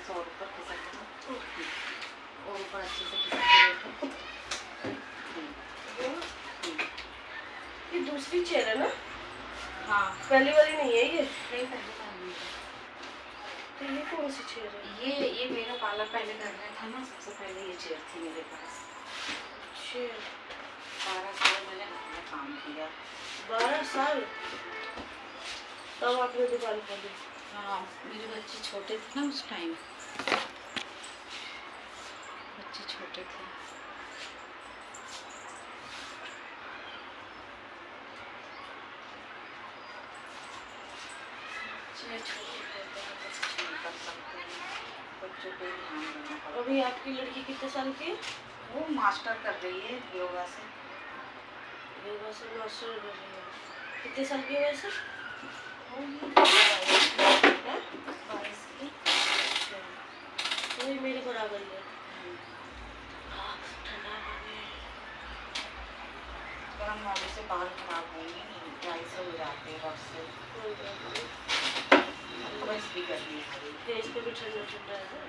थोड़ा सा और ऊपर खिसक दो और ऊपर अच्छे से खिसक के बैठो। ये दूसरी चेयर है ना? हाँ, पहली वाली नहीं है ये? नहीं पहले करनी है। तो ये कौन सी चेयर है? ये मेरा पार्लर पहले करना था ना, सबसे पहले ये चेयर थी मेरे पास। चेयर 12 साल मैंने घर में काम किया। 12 साल? तब आपने दुकान खोली? हाँ, मेरे बच्चे छोटे थे ना उस टाइम, बच्चे छोटे थे। बच्चे छोटे होते हैं तो कुछ नहीं कर सकते हैं, बच्चों पे ध्यान देना पड़ता है। अभी आपकी लड़की कितने साल की है? वो मास्टर कर रही है योगा से। योगा से मास्टर कर रही है। कितने साल की है वैसे? होगी 22 की। वही मेरे बराबर ही है। ठंडा पानी गर्म वाले से बाल खराब होंगे, ड्राई से हो जाते हैं बस से। कोई बात नहीं। बस भी करनी है फेस पे भी ठंडा ठंडा है।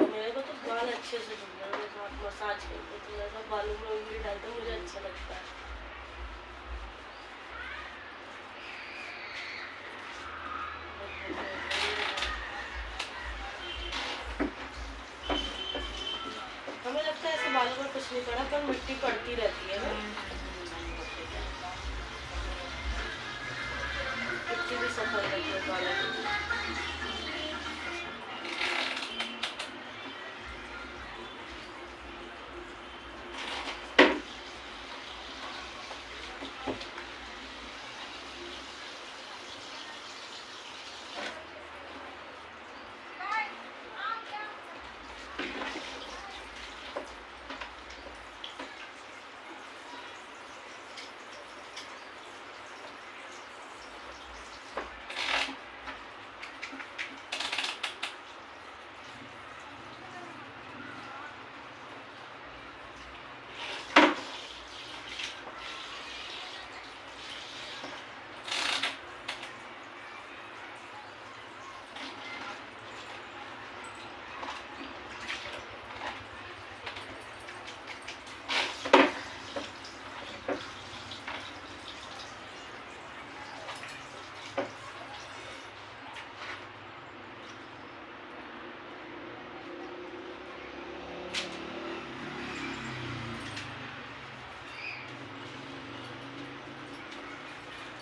मेरे को तो बाल अच्छे से धुलना है, मैं साथ मसाज करके तो मैं सब बालों में उंगली डालता हूँ, मुझे अच्छा लगता है। हमें लगता है ऐसे बालों में कुछ नहीं पड़ा, पर मिट्टी पड़ती रहती है ना। मिट्टी भी सफर करती है बालों में।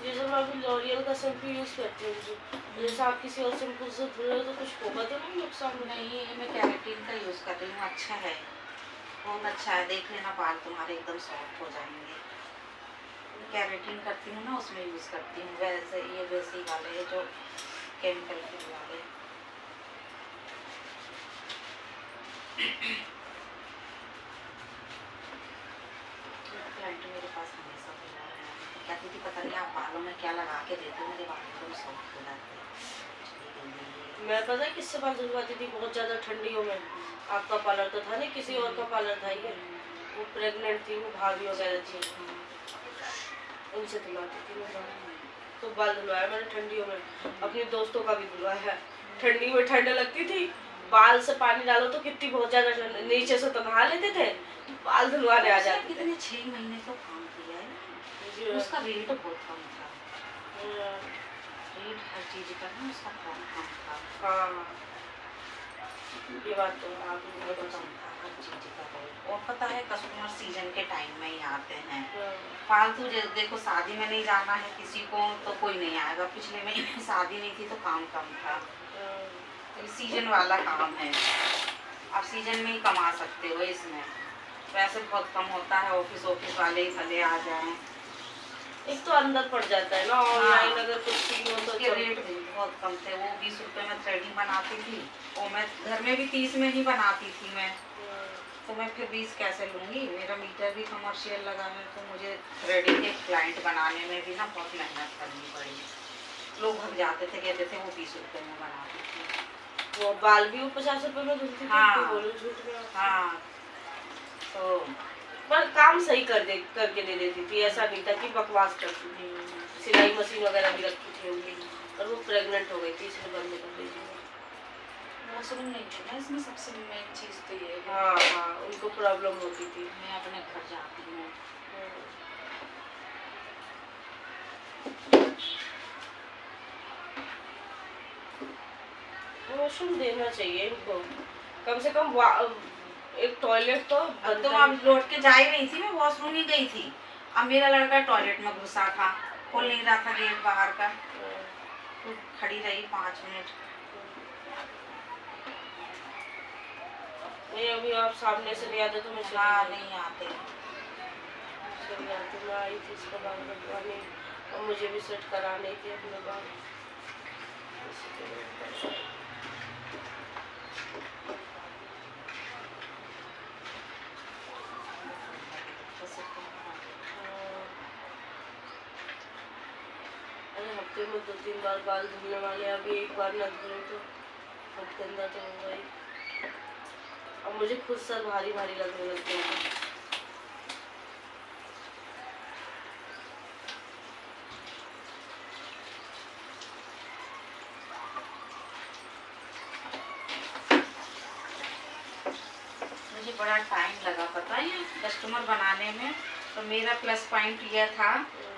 जैसे मैं अभी लॉरियल का शैम्पू यूज करती हूँ, जैसे आप किसी और शैम्पू से धुल रहे हो तो कुछ होगा तो नहीं नुकसान? नहीं, मैं कैरेटीन का यूज़ कर रही हूँ, अच्छा है, बहुत अच्छा है। देख लेना बाल तुम्हारे एकदम सॉफ्ट हो जाएंगे। कैरेटीन करती हूँ ना, उसमें यूज़ करती हूँ। वैसे ये वैसे वाले जो केमिकल फ्री वाले। क्लाइंट मेरे पास हमेशा मिला है, कहती थी पता नहीं आप बालों में क्या लगा के देते हो, मेरे बाल एकदम सॉफ्ट हो जाते हैं। मैं पता है किससे बाल धुलवाती थी बहुत ज़्यादा ठंडियों में? आपका पार्लर तो था नहीं, किसी और का पार्लर था ये, वो प्रेग्नेंट थी, वो भाभी वगैरह थी, उनसे धुलवाती थी मैं बाल। तो बाल धुलवाया मैंने ठंडियों में, अपने दोस्तों का भी धुलवाया है। ठंडी में ठंड लगती थी, बाल से पानी डालो तो कितनी बहुत ज़्यादा ठंड, नीचे से तो नहा लेते थे, बाल धुलवाने आ जाते थे। कितने 6 महीने तो काम किया है, उसका रेट बहुत कम था। रेट हर चीज़ का ना उसका बहुत कम था। हाँ, ये बात तो आपने बहुत बहुत कम था हर चीज़ का रेट। और पता है कस्टमर सीजन के टाइम में ही आते हैं। हाँ। फालतू देखो, शादी में नहीं जाना है किसी को तो कोई नहीं आएगा। पिछले महीने शादी नहीं थी तो काम कम था, तो सीजन वाला काम है, आप सीजन में ही कमा सकते हो इसमें। वैसे बहुत कम होता है, ऑफिस वाले ही भले आ जाएं। एक तो अंदर पड़ जाता है ना ऑनलाइन, अगर कुछ चीज हो तो उसके रेट भी बहुत कम थे। वो 20 रुपये में थ्रेडिंग बनाती थी, और मैं घर में भी 30 में ही बनाती थी मैं, तो मैं फिर 20 कैसे लूँगी? मेरा मीटर भी कमर्शियल लगा है, तो मुझे थ्रेडिंग के क्लाइंट बनाने में भी ना बहुत मेहनत करनी पड़ी। लोग भग जाते थे, कहते थे वो 20 रुपये में बनाती थी। वो बाल भी वो 50 रुपये में धुलती थी। हाँ, बोलो झूठ में? हाँ, तो पर काम सही करके दे देती थी, ऐसा नहीं था कि बकवास करती थी। सिलाई मशीन वगैरह भी रखी थी उनकी, और वो प्रेग्नेंट हो गई थी इसलिए बंद कर दी थी। वॉशरूम नहीं है ना इसमें, सबसे मेन चीज़ तो ये है। हाँ हाँ, उनको प्रॉब्लम होती थी। मैं अपने घर जाती हूँ। वॉशरूम देना चाहिए इनको, कम से कम एक टॉयलेट तो अब तो अब लौट के जा ही रही थी, मैं वॉशरूम ही गई थी। अब मेरा लड़का टॉयलेट में घुसा था, खोल नहीं रहा था गेट बाहर का, तो खड़ी रही 5 मिनट। नहीं अभी आप सामने से नहीं आते तो मैं हाँ नहीं आते। चली आती। मैं आई थी इसका बाल कटवाने और मुझे भी सेट कराने थे अपने बाल। अरे हफ्ते में 2-3 बार बाल धुलने वाले, अभी एक बार न धुले तो बहुत गंदा तो होगा ही। अब मुझे खुद सर भारी भारी लगने लग गया था। मुझे बड़ा टाइम लगा पता है कस्टमर बनाने में। तो मेरा प्लस पॉइंट यह था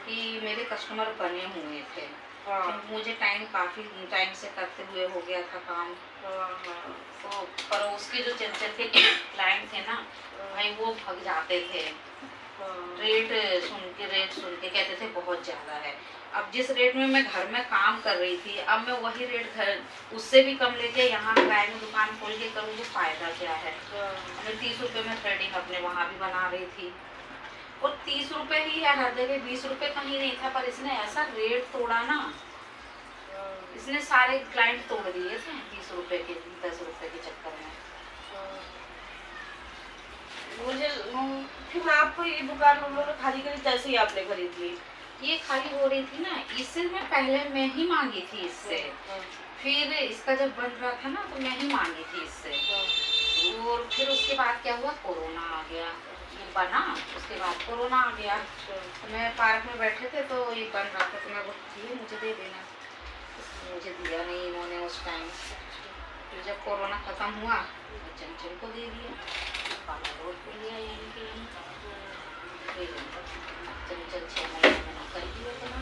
कि मेरे कस्टमर बने हुए थे। हाँ तो मुझे टाइम काफ़ी टाइम से करते हुए हो गया था काम। हाँ हाँ। तो पड़ोस के जो चंचल के क्लाइंट थे ना भाई, वो भाग जाते थे। रेट सुन के कहते थे बहुत ज़्यादा है। अब जिस रेट में मैं घर में काम कर रही थी, अब मैं वही रेट घर उससे भी कम लेके यहाँ किराए में दुकान खोल के करूँ, तो फ़ायदा क्या है। मैं 30 रुपये में थ्रेडिंग अपने वहाँ भी बना रही थी, और 30 रुपये ही है हर जगह, 20 रुपये कहीं नहीं था। पर इसने ऐसा रेट तोड़ा ना, इसने सारे क्लाइंट तोड़ दिए थे 20 रुपये के, 10 रुपये के चक्कर में। मुझे फिर आपको ये दुकान उन्होंने खाली करी, तैसे ही आपने खरीद ली? ये खाली हो रही थी ना, इससे मैं पहले मैं ही मांगी थी इससे। फिर इसका जब बन रहा था ना तो मैं ही मांगी थी इससे। और फिर उसके बाद क्या हुआ, कोरोना आ गया। ये बना, उसके बाद कोरोना आ गया। तो मैं पार्क में बैठे थे तो ये बन रहा था, तो मैं बोली मुझे दे देना। मुझे दिया नहीं इन्होंने उस टाइम। फिर जब कोरोना ख़त्म हुआ तो चंचल को दे दिया, पाला रोड पर लिया यहीं के यहीं। चंचल 6 महीने में कर दिया बना।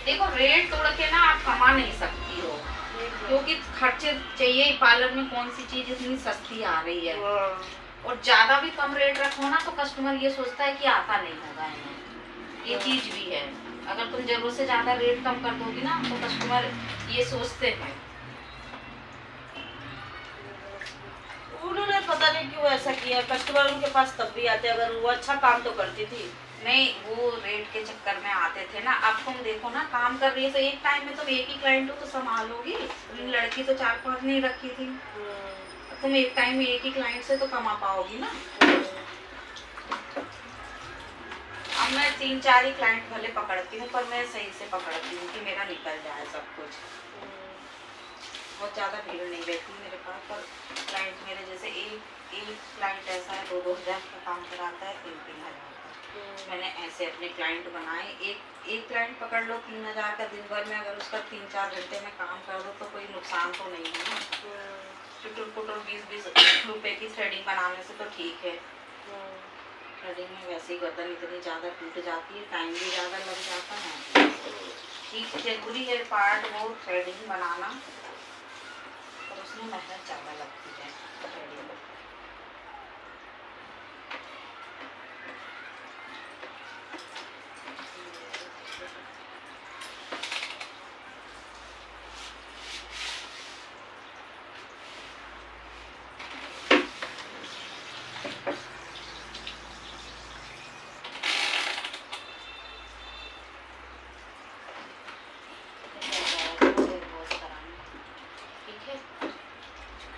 देखो रेट तोड़ के ना आप कमा नहीं सकती हो, क्योंकि खर्चे चाहिए। पार्लर में कौन सी चीज़ इतनी सस्ती आ रही है, और ज़्यादा भी कम रेट रखो ना तो कस्टमर ये सोचता है कि आता नहीं होगा इन्हें। ये चीज़ भी है, अगर तुम ज़रूरत से ज़्यादा रेट कम कर दोगी ना तो कस्टमर ये सोचते हैं। उन्होंने पता नहीं क्यों ऐसा किया, कस्टमर उनके पास तब भी आते अगर वो अच्छा काम तो करती थी। नहीं, वो रेट के चक्कर में आते थे ना। अब तुम देखो ना, काम कर रही है तो एक टाइम में तुम एक ही क्लाइंट को तो संभालोगी। लड़की तो 4-5 नहीं रखी थी, तुम एक टाइम में एक ही क्लाइंट से तो कमा पाओगी ना। अब मैं 3-4 ही क्लाइंट भले पकड़ती हूँ, पर मैं सही से पकड़ती हूँ कि मेरा निकल जाए सब कुछ। बहुत ज़्यादा भीड़ नहीं रहती मेरे पास। पर क्लाइंट मेरे जैसे एक क्लाइंट ऐसा है 2-2 हज़ार का काम कराता है, 3-3 हज़ार का। मैंने ऐसे अपने क्लाइंट बनाए। एक क्लाइंट पकड़ लो 3 हज़ार का, दिन भर में अगर उसका 3-4 घंटे में काम कर दो तो कोई नुकसान तो नहीं है ना। टुटुर 20-20 रुपये की थ्रेडिंग बनाने से तो ठीक है। थ्रेडिंग में वैसे ही गर्दन इतनी ज़्यादा टूट जाती है, टाइम भी ज़्यादा लग जाता है। ठीक जरूरी है पार्ट वो थ्रेडिंग बनाना, और उसमें मेहनत ज़्यादा लगती है थ्रेडिंग में।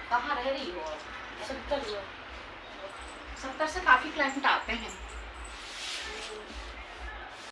कहाँ रह रही हो? 70 70 से काफ़ी क्लाइंट आते हैं।